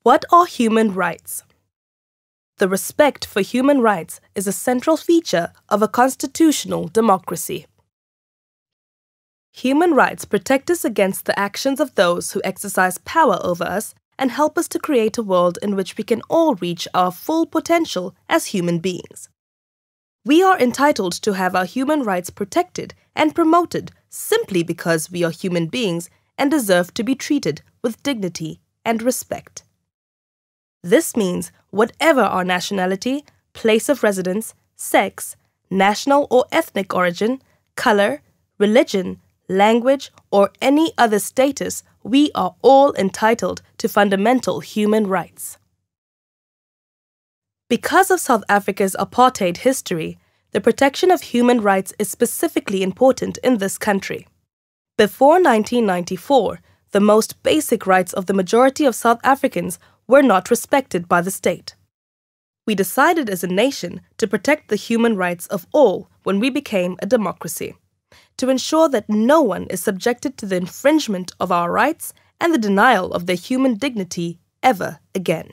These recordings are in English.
What are human rights? The respect for human rights is a central feature of a constitutional democracy. Human rights protect us against the actions of those who exercise power over us and help us to create a world in which we can all reach our full potential as human beings. We are entitled to have our human rights protected and promoted simply because we are human beings and deserve to be treated with dignity and respect. This means whatever our nationality, place of residence, sex, national or ethnic origin, color, religion, language, or any other status, we are all entitled to fundamental human rights. Because of South Africa's apartheid history, the protection of human rights is specifically important in this country. Before 1994, the most basic rights of the majority of South Africans were not respected by the state. We decided as a nation to protect the human rights of all when we became a democracy, to ensure that no one is subjected to the infringement of our rights and the denial of their human dignity ever again.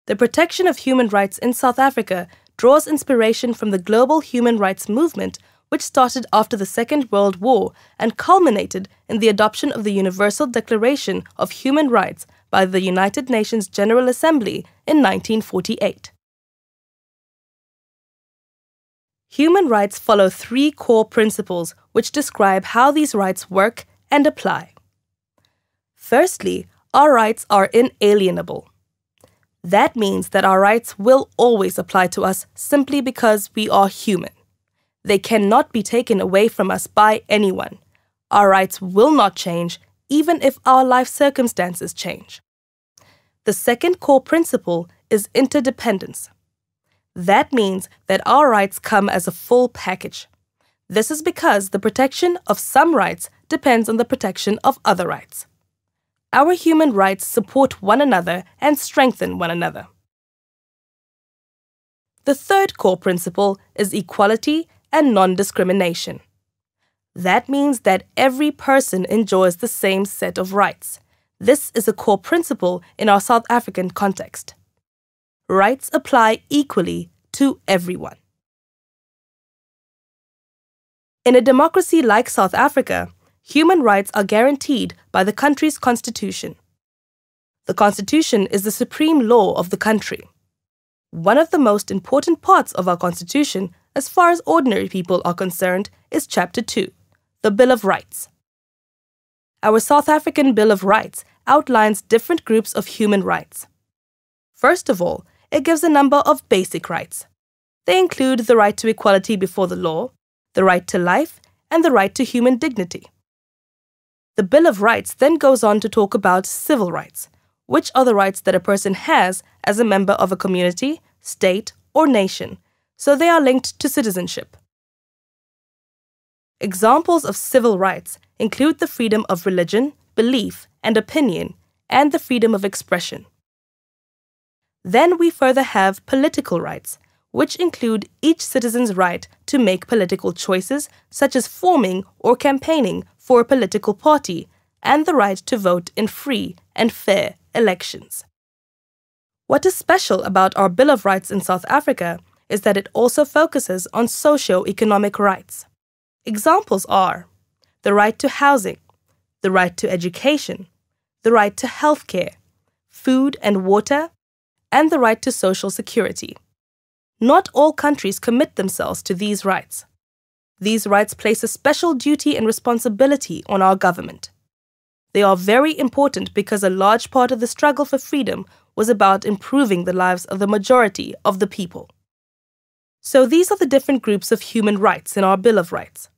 The protection of human rights in South Africa draws inspiration from the global human rights movement, which started after the Second World War and culminated in the adoption of the Universal Declaration of Human Rights by the United Nations General Assembly in 1948. Human rights follow three core principles which describe how these rights work and apply. Firstly, our rights are inalienable. That means that our rights will always apply to us simply because we are human. They cannot be taken away from us by anyone. Our rights will not change, even if our life circumstances change. The second core principle is interdependence. That means that our rights come as a full package. This is because the protection of some rights depends on the protection of other rights. Our human rights support one another and strengthen one another. The third core principle is equality and non-discrimination. That means that every person enjoys the same set of rights. This is a core principle in our South African context. Rights apply equally to everyone. In a democracy like South Africa, human rights are guaranteed by the country's constitution. The constitution is the supreme law of the country. One of the most important parts of our constitution, as far as ordinary people are concerned, is Chapter 2, the Bill of Rights. Our South African Bill of Rights outlines different groups of human rights. First of all, it gives a number of basic rights. They include the right to equality before the law, the right to life, and the right to human dignity. The Bill of Rights then goes on to talk about civil rights, which are the rights that a person has as a member of a community, state, or nation, so they are linked to citizenship. Examples of civil rights include the freedom of religion, belief, and opinion, and the freedom of expression. Then we further have political rights, which include each citizen's right to make political choices, such as forming or campaigning for a political party, and the right to vote in free and fair elections. What is special about our Bill of Rights in South Africa is that it also focuses on socio-economic rights. Examples are the right to housing, the right to education, the right to healthcare, food and water, and the right to social security. Not all countries commit themselves to these rights. These rights place a special duty and responsibility on our government. They are very important because a large part of the struggle for freedom was about improving the lives of the majority of the people. So these are the different groups of human rights in our Bill of Rights.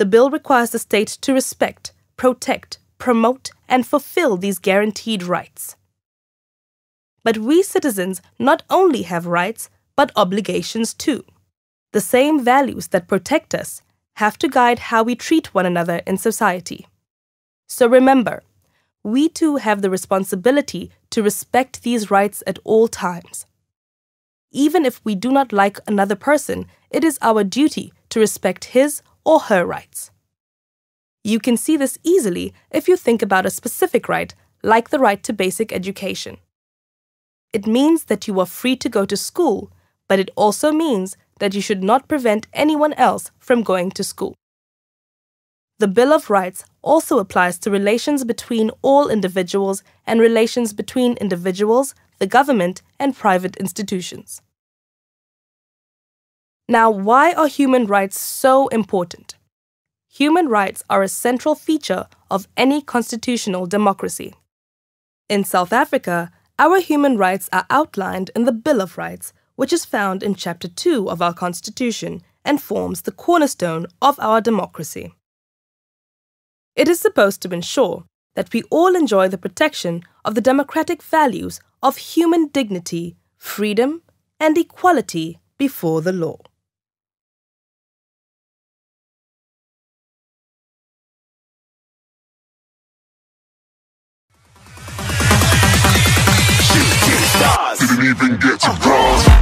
The bill requires the state to respect, protect, promote, and fulfill these guaranteed rights. But we citizens not only have rights, but obligations too. The same values that protect us have to guide how we treat one another in society. So remember, we too have the responsibility to respect these rights at all times. Even if we do not like another person, it is our duty to respect his or her rights. You can see this easily if you think about a specific right, like the right to basic education. It means that you are free to go to school, but it also means that you should not prevent anyone else from going to school. The Bill of Rights also applies to relations between all individuals and relations between individuals, the government, and private institutions. Now, why are human rights so important? Human rights are a central feature of any constitutional democracy. In South Africa, our human rights are outlined in the Bill of Rights, which is found in Chapter 2 of our Constitution and forms the cornerstone of our democracy. It is supposed to ensure that we all enjoy the protection of the democratic values of human dignity, freedom, and equality before the law. Didn't even get to bronze.